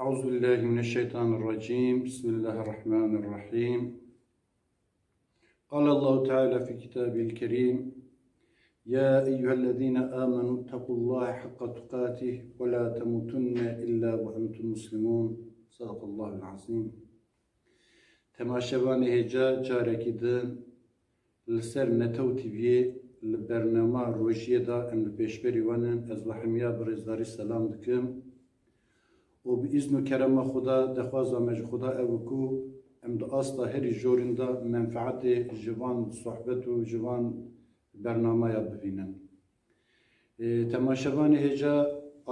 أعوذ بالله من الشيطان الرجيم بسم الله الرحمن الرحيم قال الله تعالى في كتابه الكريم يا أيها الذين آمنوا اتقوا الله حق تقاته ولا تموتن إلا وأنتم مسلمون صدق الله العظيم تماشبان هجا جارك دن لسر نتو تبيه لبرنامه روشيه دا ام بيشبري ونن از وحميا برزداري سلام دكم و بإذن كرم خدا دخوازا مج خدا اوكو ام دا استا هري جورين دا منفعت جوان صحبت و جوان برنامه يا ببينن تماشبان هجا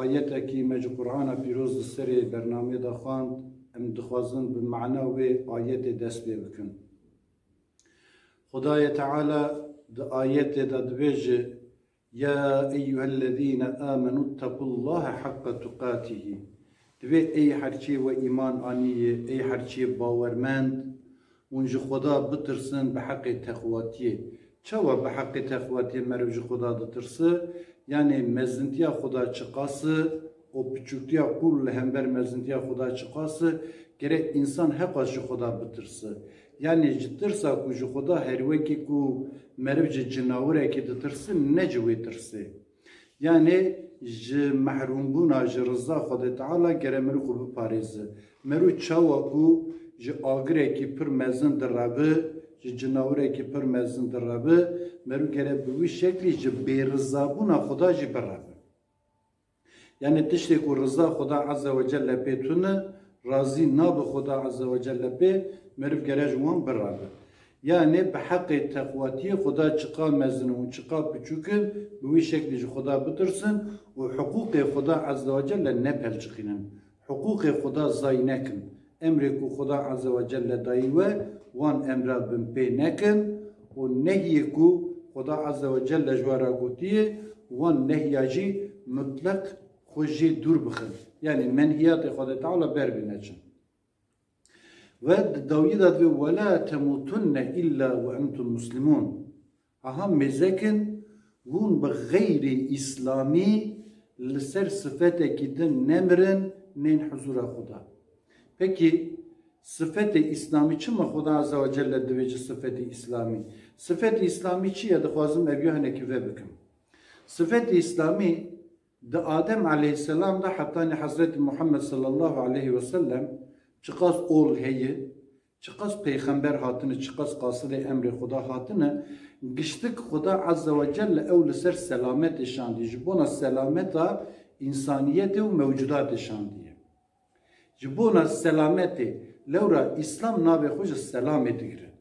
آيات اكي مج قرآن بيروز سري برنامه دا خواند ام دخوازن بمعنى و آيات دست بكن خدای تعالى دا آيات دا دبيجي يا أيها الذين آمنوا اتقوا الله حق تقاته دوی ای هرچی و ایمان آنیه ای هرچی باورمند اونج خدا بترسن به حق تقواتیه چوا به حق تقواتیه مروج خدا بترسه یعنی مزنتیا خدا چقاسه و بچوکتیا کل همبر مزنتیا خدا چقاسه گره انسان حقاش خدا بترسه یعنی جترسا کو جو خدا هر وکی کو مروج جناوره که ترسه نجوی ترسه یعنی محروم بونا رضا خدا تعالی گره مرو خوب پاریزه مرو چاوا کو آگره کی پر مزن درابه جناوره کی پر مزن درابه مرو گره بوی شکلی بیرضا بونا خدا برابه یعنی تشتی کو رضا خدا عز و جل پیتونه راضی ناب خدا عز و جل پی مرو گره جوان برابه yani به حق تقواتی خدا چقا مزنون چقا بچوکن بوی شکلی خدا بترسن و حقوق خدا عز و جل نپلچخینن حقوق خدا زای نکن امر کو خدا عز و جل دایوه وان امر بن پی نکن و نهی کو خدا عز و جل جوارا گوتیه وان نهیاجی مطلق خوشی دور بخن yani منهیات خدا تعالی بر بینچن ve davida ve ولا تموتن إلا وأنتم مسلمون أهم مزكن وون بغير إسلامي لسر صفته كدن نمرن نين حضور خدا. Peki sıfat-ı İslami çi mi Xuda Azze ve Celle deveci sıfat-ı İslami? Sıfat-ı İslami çi ya da xwazim eviyahne ki ve bikim. Sıfat-ı İslami da Adem aleyhisselam da hatta Hazreti Muhammed sallallahu aleyhi ve sellem çıkas ol heye, çıkas peygamber hatını, çıkas kasıd-ı emri Xuda hatını, giştik Xuda Azze ve Celle evli ser selamet eşandiye. Jibona selameta insaniyeti ve mevcudat eşandiye. Jibona selameti, levra İslam nabe hoca selamet gire.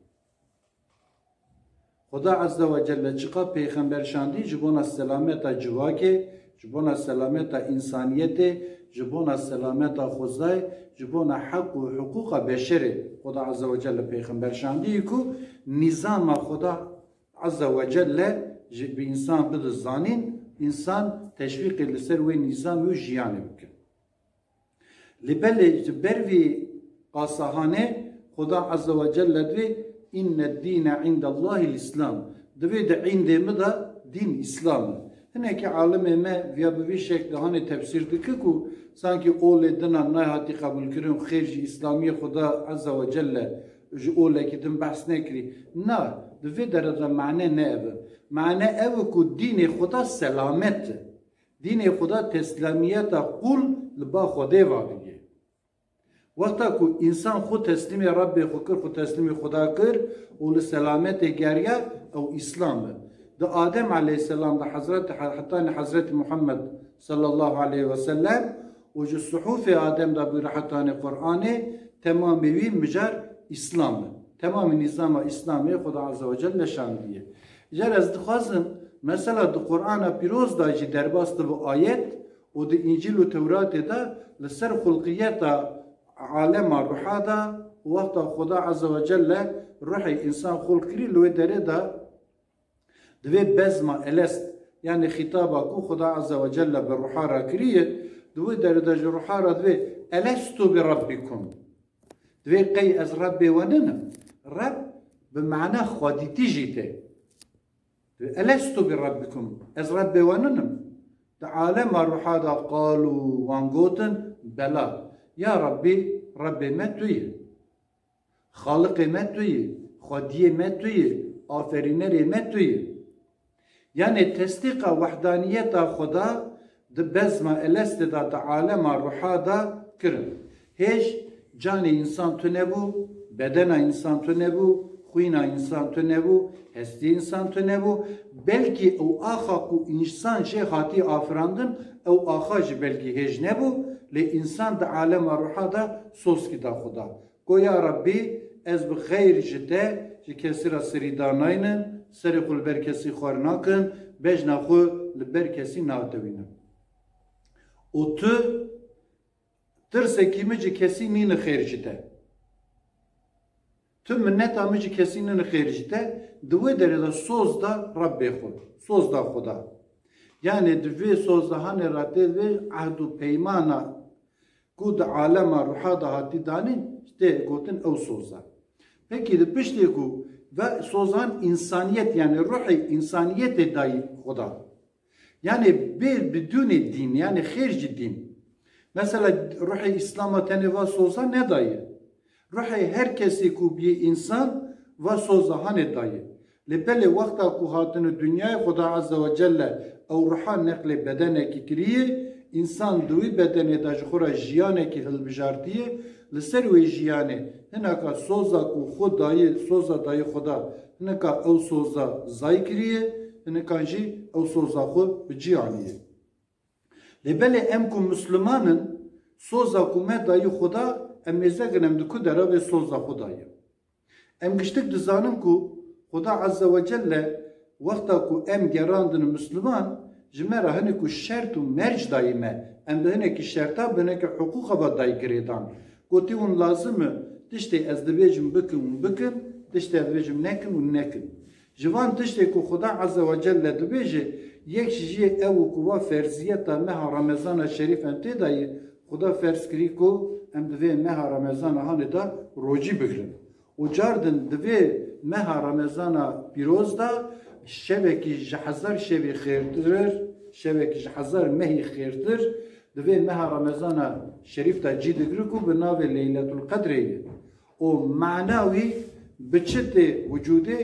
Xuda Azze ve Celle çıka peygamber şandiye, jibona selameta civake, jibona selameta insaniyeti, jibona selameta xuzay, jibona hak ve hukuka beşeri Xuda Azze ve Celle peygamber şandiye ku nizama Xuda Azze ve Celle bir insan bidir zanin insan teşvik edilir ve nizam ve jiyanı bikin. Libeli bervi qasahane Xuda Azze ve Celle dve inne dine indallahil İslam dve de indemi da din İslam. Hineki alime me vya bir şekilde hani tefsir dike ku sanki ole dina nayhati kabul kirin xirji İslamiye Xuda Azze ve Celle ole kitin bahs nekri. Na, dve derede mane ne ev? Mane ev ku dini Xuda selamet. Dini Xuda teslimiyeta kul liba Xuda vadiye. Vakta ku insan xud teslimi Rabbi xukir, xud teslimi Xuda kir, o li selamet geriye o İslam'ı. Da Adem aleyhisselam da Hazreti Muhammed sallallahu aleyhi ve sellem o ju suhufi Adem da buyur hatta Kur'an'ı tamamı mücer İslam'ı. Tamamı nizama İslami Xuda Azze ve Celle şandiye. Jar az dixwazim mesela da Kur'an'a piroz da ji derbastı bu ayet o da İncil ve Tevrat'ı da لسر خلقiyeta alema ruha da vakta Xuda Azze ve Celle ruhi insan xulqiri lüve dere da dve bezma elest yani hitaba ku Xuda Azze ve Celle be ruha rakriye dve dere da ruha ra dve elestu bi rabbikum dve qey ez rabbi ve nenem rab bima'na xwaditi jite elestu bi rabbikum ez rabbi ve nenem da alema ruha da qalu van goten bela Ya Rabbi, Rabbi me tuyi. Halık-ı me tuyi. Khadiye me tuyi. Aferineri me tuyi. Yani tesdika vahdaniyeta Khuda de bezma eleste da de alema ruha da kirin. Hiç canı insan tünebu, bedena insan tünebu, huyna insan tünebu, hesti insan tünebu. Belki o aha ku insan şey hati afrandın, o aha belki hiç nebu, le insan da alema ruha da soski da Khuda. Goya Rabbi ez bi gayr jite ji kesira seridanaynin, seri kul berkesi xwarnakin, bejna xu li berkesi natewînin. O tu tirsekî min ji kesî nîne xêr ji te. Tu minneta min ji kesî nîne xêr ji te, di wê derê de soz da Rabbê xwe, soz da Xuda. Yani di vê sozdahanê ra tê vê ahd û peymana ku di alema ruha da hatî danîn, tê gotin ew soz e. Peki di piştê ku ve sozan insaniyet yani ruhi insaniyete dair Xuda. Yani bir biduni din yani xêrci din. Mesela ruhi İslam'a teneva soza ne dayı? Ruhi herkesi ku bir insan ve soza hane dayı. Lebele vakta ku hatını dünyaya Xuda Azze ve Celle ev ruha nekle bedene ki kiriye insan duy bedene da jxura jiyane ki hilbijartiye لسر وی جیانه هنکا سوزا کو خود دایی سوزا دایی خدا هنکا او سوزا زای کریه هنکا جی او سوزا خود بجیانیه لبله ام کو مسلمانن سوزا کو me dایی خدا ام مزگنم دکو درا و سوزا خدایه ام گشتک دزانم کو خدا عز و جل وقتا کو ام گراندن مسلمان جمره هنکو شرط و مرج دایمه ام ده هنکی شرطا بنک حقوق با دایی کریدان Goti un lazımı, dişte ez dibêjim bikim, dişte ez dibêjim nekin. Jivan dişte ku Xuda Azze ve Celle dibêje, yek jî ew ku va ferziyeta meha Ramazana şerîf em tê dayê, Xuda ferz kirî ku em divê meha Ramazana hanê da rojî bigirin. û cardin divê meha Ramazana pîroz da şevekî ji hezar şevê xêrtir, şevekî ji hezar mehî xêrtir, divê meha Ramazana şerîf da cî digir ku bi navê Leyletul Qedrê ye. O mana wî bi çi tê vücudê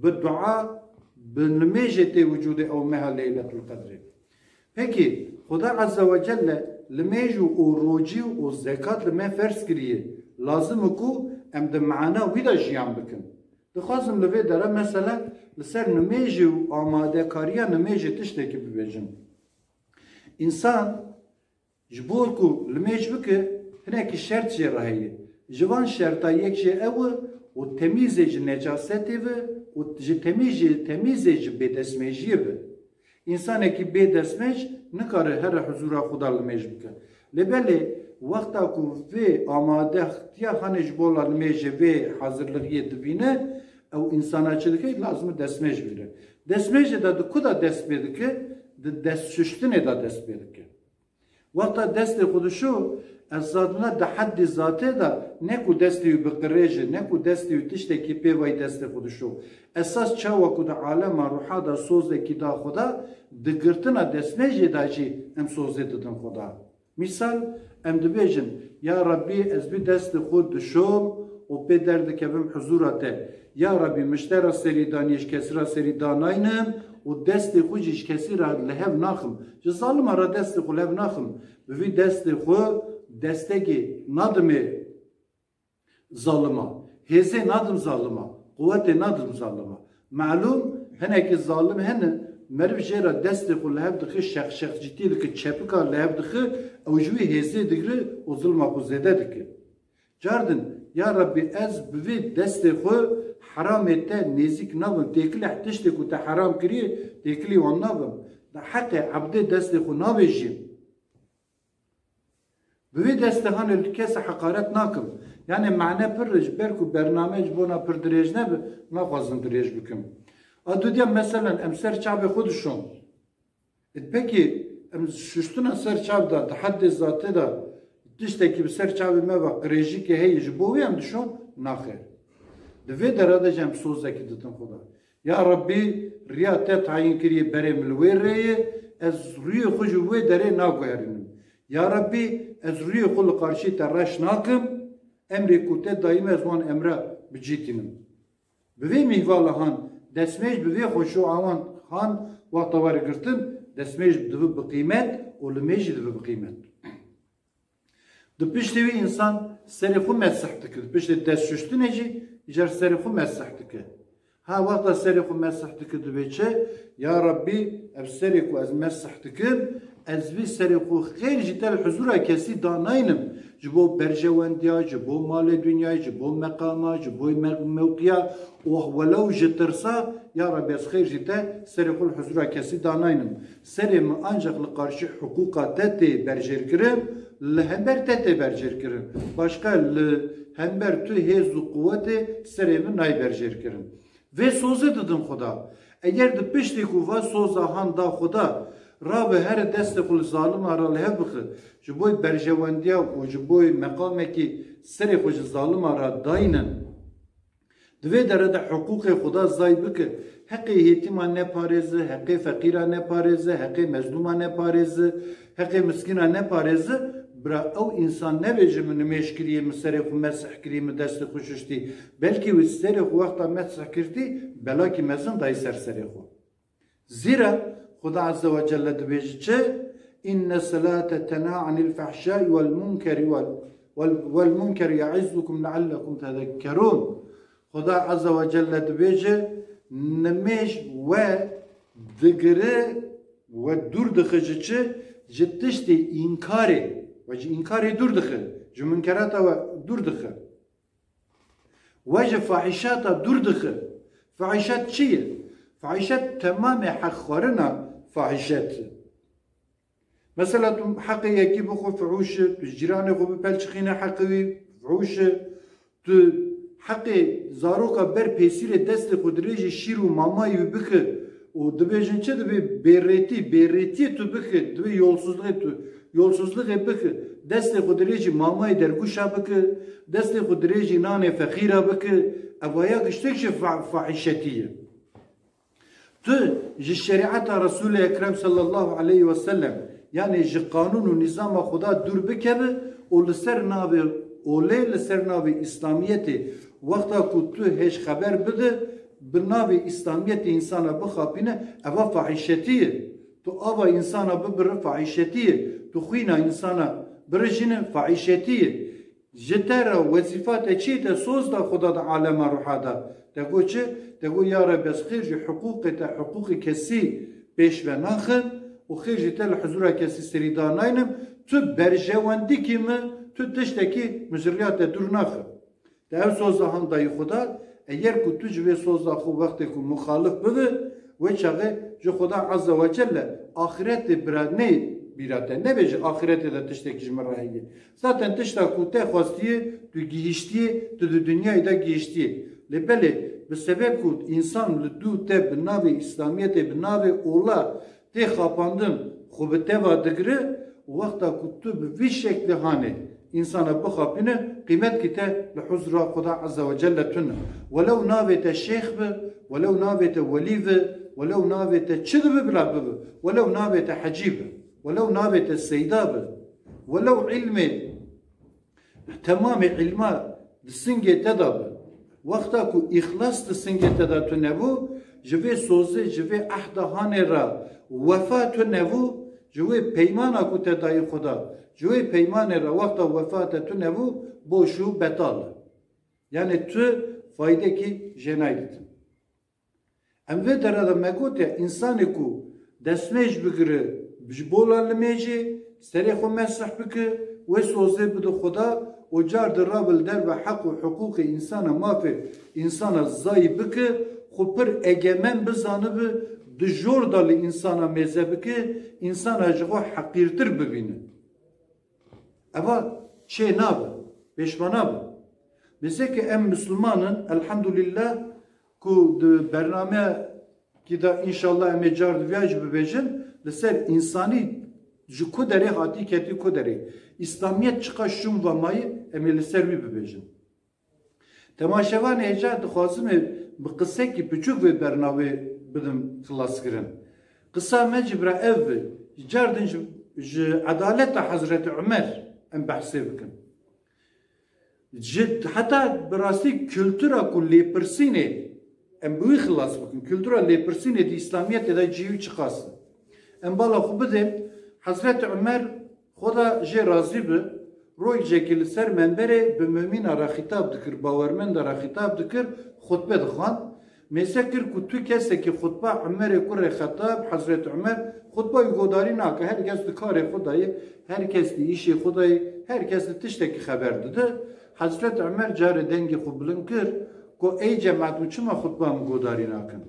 bi dua bi nimêjê tê vücudê ew meha Leyletul Qedrê. Peki Xuda Azze ve Celle li mêj û rojî û zekat li me ferz kiriye. Lazim ku em di mana wî da jiyan bikin. Dixwazim li vê dere mesela li ser nimêjê û amadekariya nimêjê tiştekî bibêjim. İnsan ji bo ku li mêj bike hinekî şert jê raheye. Ji van şerta yek jê ew e û temîzê ji necasetê ve û ji temîzê ji bêdestmêjiyê be. İnsanekî bêdestmêj nikare here huzura Xuda li mêj bike. Lêbelê wexta ku vê amadextiya hanê ji bo li mêjê vê hazirliyê dibîne ew insana çi dike lazim e destmêj bîre. Destmêjê de di ku da dest pê dike? Di destşuştinê da dest pê dike. Wexta destê xwe dişo ez zadina di heddê zatê da ne ku destê wî biqirêje ne ku destê wî tiştekî pê vay destê xwe dişo. Esas çawa ku di alema ruha da sozekî da Xuda di girtina destmêjê da jî em sozê didin Xuda. Misal em dibêjin ya Rabbi ez bî destê xwe dişom û pê derdikevim huzura te. Ya Rabbi miştera serî danî ji kesîra serî danaynim û destê xwe jî ji kesî ra li hev naxim. Ji zalima ra destê xwe li hev naxim. Bi vî destê xwe destekê nadimê zalima. Hêzê nadim zalima. Quvvetê nadim zalima. Malum hinekî zalim hene meriv jê ra destê xwe li hev dixe şexşexcîtî dike çepika li hev dixe ew ji wî hêzê digire û zilma xwe zêde dike. Cardin ya Rabbi ez bi vî destê xwe haramê te nêzik nabim. Têkilê tiştê ku te heram kiriye têkilî wan nabim. Di heqê ebdê destê xwe navêjîm. Bi vê destê hanê li kese heqaret nakim. Yani mane pir ji ber ku bername ji bona pir dirêj nebe naxwazim dirêj bikim. A dudya meselen em ser çavê xwe dişom. Peki em şuştina ser çav da di heddê zatê da tiştekî bi ser çavê me ve qirêjîkê heye ji bo wê em dişom naxir. Di vê dere de em sozekî ditin Xuda. Ya Rabbi riya te tayin kiriye berê min li wê rêyê ez rûyê xwe ji wê derê naguherînim. Ya Rabbi ez rüyê xwe li qarşî te reş nakim, emrê ku te dayîm ez wan emre bicîtînim. Bi vê mîhvala han, destmêj bi vê xweşûawan han wexta wergirtin, destmêj dibe bi qîmet û li mê jî dibe bi qîmet. Di piştî wî însan serê xwe mesih dike, di piştî destşuştinê jî îcar serê xwe mesih dike. Ha wexta serê xwe mesih dike dibe çi? Ya Rabbi ev serê ku ez mesih dikim, ez vî serê xwe xêr jî te li huzûra kesî danayînim. Ji bo berjewendiya, ji bo malê dunyayê, ji bo meqama, ji bo mewqiya û welew ji tirsa, ya Rabbi ez xêr jî te serê xwe li huzûra kesî danayînim. Serê min ancak li qarşî hukûqa te tê berjêrkirin, li hember te tê berjêrkirin. Başka li hember tu hêz û quwetê serê min nayê berjêrkirin. Vê sozê didin Xuda. Eger di piştî ku va soza han da Xuda, rabe her destê xwe li zalim ara li hev bixe, ji bo berjewendiya û ji bo meqamekî serê xwe ji zalim ara dayînin. Di vê derede hukûqê Xuda zay bike. Heqê yetîma neparêze, heqê feqîra neparêze, heqê mezlûma neparêze, heqê miskîna neparêze, bira ew însan nebêje min nimêjkiriyê min serê xwe mesih kirî min destê xwe şuştî. Belkî wî serê xwe wexta mesih kirtî, belakî mezin dayî ser serê xwe. Zîra Xuda Azze ve Celle dibêje çi? İnne selâte tenâ anil fehşâi vel munkeri ya'izukum leallekum tezekkerûn. Xuda Azze ve Celle dibêje nimêj we digire ve dur dixe ji çi? Ji tiştê înkarê ve ji înkarê dur dixe, ji munkerata we dur dixe. Ve ji fahişata dur dixe. Fahişat çi ye? Fahişat temamê heqxwarina fahişet. Mesela tu heqê yekî bixwe fihûşe, tu ji cîranê xwe bipelçixîne heqê wî fihûşe, tu heqê zaroka ber pêsîrê destê xwe dirêjî şîr û mamayê wî bixe û dibêjin çi dibe bêrêtî, bêrêtiyê tu bixe, dibe yolsuzluğê bixe, destê xwe dirêjî mamayê dergûşa bike, destê xwe dirêjî nanê fexîra bike, evaya giştek ji fahişetî ye. Tu ji şeriata Resul-i Ekrem sallallahu aleyhi ve sellem yani ji kanun û nizama Xuda dur bikeve û li ser navê olê li ser navê İslamiyetê wexta ku tu hêj xeber bide bi navê İslamiyetê insana bixapîne eva fahişetî ye. Tu ava insana bibire fahişetî ye. Tu xwîna insana birijîne fahişetî ye. Ji te re wezîfa te çi te soz da Xuda da alema ruha da. Te got çi? Te got ya Rabbi ez xêr jî hukûqê te hukûqê kesî pêş ve naxin û xêr jî te li huzûra kesî serî danayînim. Tu berjewendikî me tu tiştekî mijriya te dur naxe. Te ev soza han dayî Xuda eger ku tu ji vê soza xwe wextê ku muxalif bibe wê çaxê ji Xuda Azze ve Celle axiretê bira nê bîrate nebêje axiretê de tiştekî ji min re heye. Zaten tişta ku te xwastiye tu gihîştiye tu di dunyayê de gihîştiye. Lê belê bi sebeb ku însan li dû te bi navê İslamiyetê bi navê ola tê xapandin xwe bi teva digire wexta ku tu bi vî şeklî hanê insana bixapîne qîmet kî te li huzura Xuda Azze ve Celle tune. Welew navê te şeyx be, welew navê te welî be, welew navê te çi dibe bila bibe, welew navê te hecî be, welew navê te seyda be, welew ilmê temamê ilma di singê te da be. Wexta ku îxlas di singê te da tu nebû, ji vê sozê, ji vê ehda hanê ra wefa tu nebû, ji wê peymana ku te dayî Xuda, ji wê peymanê ra wexta wefa te tu nebû, boş û betal e. Yani tu faydekî jenayî didin. Em vê derede me gotiye însanê ku destmêj bigire ji bola li mêjê, serê xwe mesih bike, wê sozê bide Xuda û car di rabil derve heq û hukûqê însana mafê însana zayî bike, xwe pir egemen bizanibe, di jor da li însana mêze bike, însana ji xwe heqîrtir bibîne. Eva çê nabe, pêşva nabe. Bizê ki em Müslümanin elhamdülillah ku di bernameya ki da inşallah em ê car diviya jî bibêjin li ser însanî ji ku derê hatî ketî ku derê. İslamiyet çıka şum ve mayı em ê li ser wî bibêjin. Temaşevanê hêja dixwazim bi qisekî piçûk vê bernavê bidim xilaskirin. Qisa me cibra ev bi. Car din ji adaleta Hazreti Ömer em behsê bikin. Heta birastî kültura ku lêpirsînê em bi wî xilas bikin. Kültura lêpirsînê di İslamiyetê de cî wî çiqas. Em bala xwe bidin, Hazreti Ömer xwe da jê razî bi, rojekê li ser menberê bi mümîna re xîtab dikir, bawermenda re xîtab dikir, xutbe dixwand. Mêse kir ku tu kesekî xutba Ömerê kurê Xetab, Hazreti Ömer xutba wî godarî nake. Herkes di karê xwe dayê, herkes di îşê xwe dayê, herkes di tiştekî xeber dide. Hazreti Ömer carê dengê xwe bilind kir ku ey cemaat û çima xutba min godarî nakin.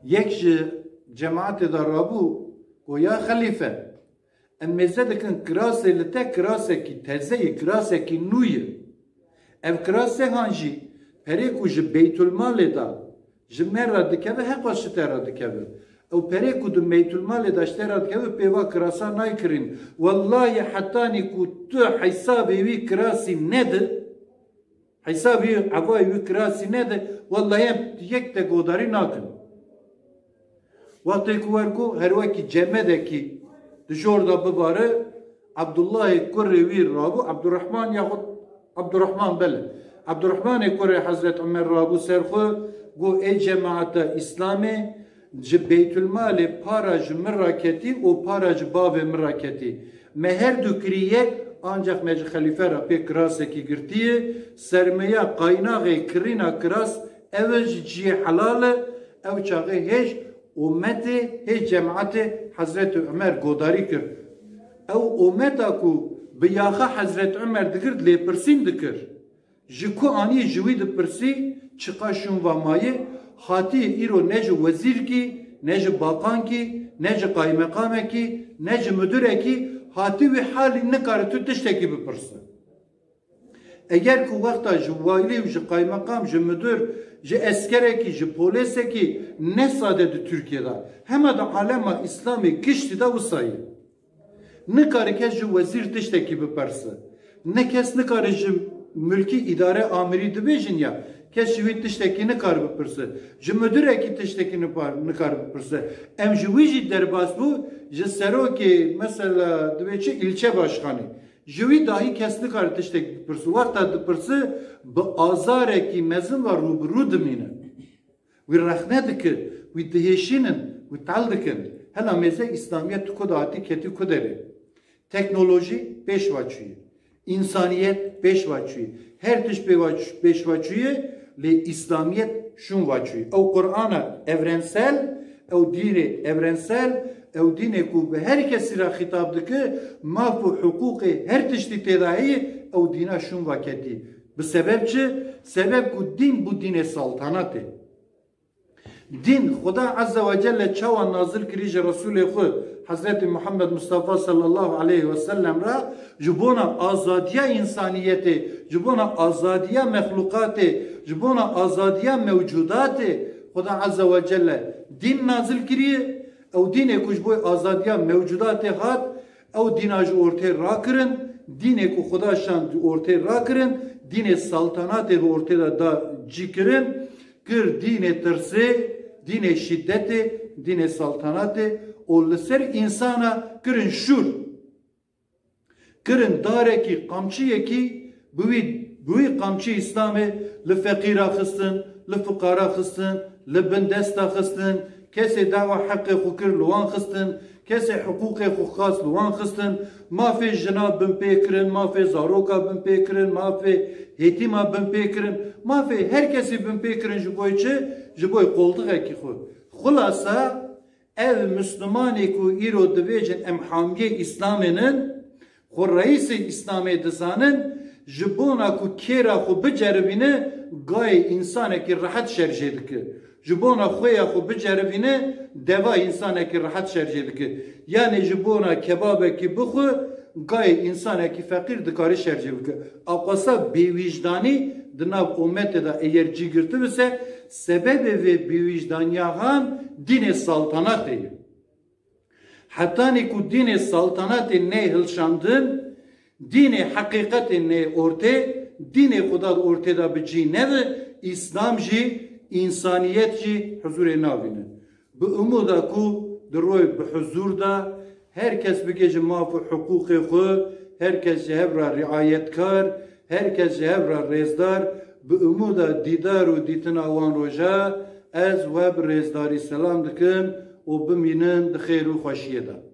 Yek ji cemaatê de rabû ku ya xelîfe em mêze dikin kirasê li te kirasekî tezeyî, kirasekî nû ye. Ev kirasehan jî perê ku ji Beytulmalê da ji me re dikeve heqas ji te re dikeve. Ew perê ku di Beytulmalê da ji te re dikeve pêva kirasa naykirin. Wallahi hetanî ku tu hesabê wî kirasî nedi, hesabê evayê wî kirasî nedi, wallahi em yek te godarî nakin. Wextê ku wergo her wekî cemedekî di jor da bibare, Abdullahê kurê wî rabû, Abdurrahman yaxud Abdurrahman bele. Abdurrahmanê kurê Hazreti Ömer rabû serxwe, got ey cemaata İslamê ji Beytulmalê para ji min ra ketî û para ji bavê min ra ketî. Me her du kirîyek ancak me ji xelîfe re pê kirasekî girtiye, sermeya qaynaxê kirîna kiras ew ji ciyê helal e, ew çaxê hêj ummetê hêj cemaatê Hazreti Ömer godarî kir. Ew ummeta ku bi yaxa Hazreti Ömer dikir lêpirsîn dikir. Ji ku anî ji wî dipirsî çiqa şûn vamayê hatiye îro ne ji wezîrkî, ne ji baqankî, ne ji qaymeqamekî, ne ji müdürekî hatî wî halî nikare tu tiştekî bipirse. Eger ku wexta ji walî û ji qaymeqam, ji müdür, ji eskerekî, ji polîsekî ne sade di Türkiye'de hema da alema İslamê giştî de wisa ye. Nikare kes ji wezîr tiştekî bipirse. Ne kes nikare ji mülkî idare amirî dibêjin ya, kes ji wî tiştekî nikare bipirse. Ji müdürekî tiştekî nikare bipirse. Em ji wî jî derbas bû, ji serokê mesela dibêje ilçe başkanî. Ji wî dahî kes nikare tiştekî bipirse. Wexta dipirse bi azarekî mezin ve rûbirû dimîne. Wî rexne dikir, wî dihêşînin, wî tal dikin. Hela mêze İslamiyet tu ku da hatî ketî ku derê. Teknoloji pêşvaçûyê. İnsaniyet pêşvaçûyê. Her tişt pêşvaçûyê lê İslamiyet şûn vaçûyê. Ew Qur'ana evrensel, ew dînê evrensel, ew dînê ku bi her kesî re xîtab dike, maf û hukûqê her tiştî têda heye, ew dîna şûn vaketî. Bi sebeb çi? Sebeb ku dîn bu dînê saltanatê. Din Xuda Azze ve Celle çawa nazil kirî ji Resulê xwe Hazreti Muhammed Mustafa sallallahu aleyhi ve sellem ra ji bona azadiya insaniyetê, ji bona azadiya mexlukatê, ji bona azadiya mevcudatê Xuda Azze ve Celle din nazil kiriye. Ew dînê ku ji bo azadiya mevcudatê hat, ew dîna ji ortê rakirin, dînê ku Xuda şan ji ortê rakirin, dînê saltanatê bi ortê da cikirin, kir dînê tirsê, dînê şiddetê, dînê saltanatê û li ser insana kirin şûr. Kirin darekî, qamçiyekî bi wî qamçî İslamê li feqîra xistin, li fuqara xistin, li bin desta xistin, kesê dava heqê xwe kir li wan xistin, kesê hukûqê xwe xas li wan xistin, mafê jina bin pê kirin, mafê zaroka bin pê kirin, mafê hêtîma bin pê kirin, mafê her kesî bin pê kirin ji bo çi? Ji bo qoltuğekî xwe. Xulasa ev Müslümanê ku îro dibêjin em hamiyê İslamênin, xwe reîsê İslamê dizanin, ji bona ku kêra xwe biceribîne, gayê însanekî rehet şerjê dike. Ji bona xweya xwe biceribîne, deva însanekî rehet şerjê dike. Yani ji bona kebabekî bixwe, gayê însanekî feqîr dikarî şerjê bike. Aqasa bêwîjdanî di nav ummetê da eger cî girtibise, sebebê vê bêwîjdaniyahan dînê saltanatê ye. Hetanî ku dînê saltanatê nê hilşandin, dînê heqîqetê nê ortê, dînê Xuda ortê da bi cî neve, İslam jî, insaniyet jî huzurê navîne. Bi umuda ku di roy bi huzur da herkes bike ji maf û hukûqê xwe, herkes hevra riayetkar, herkes hevra rezdar, bi umuda didar u ditina wan roja, ez ve bi rezdari selam dikim, u biminin di xeyr u xoşiye da.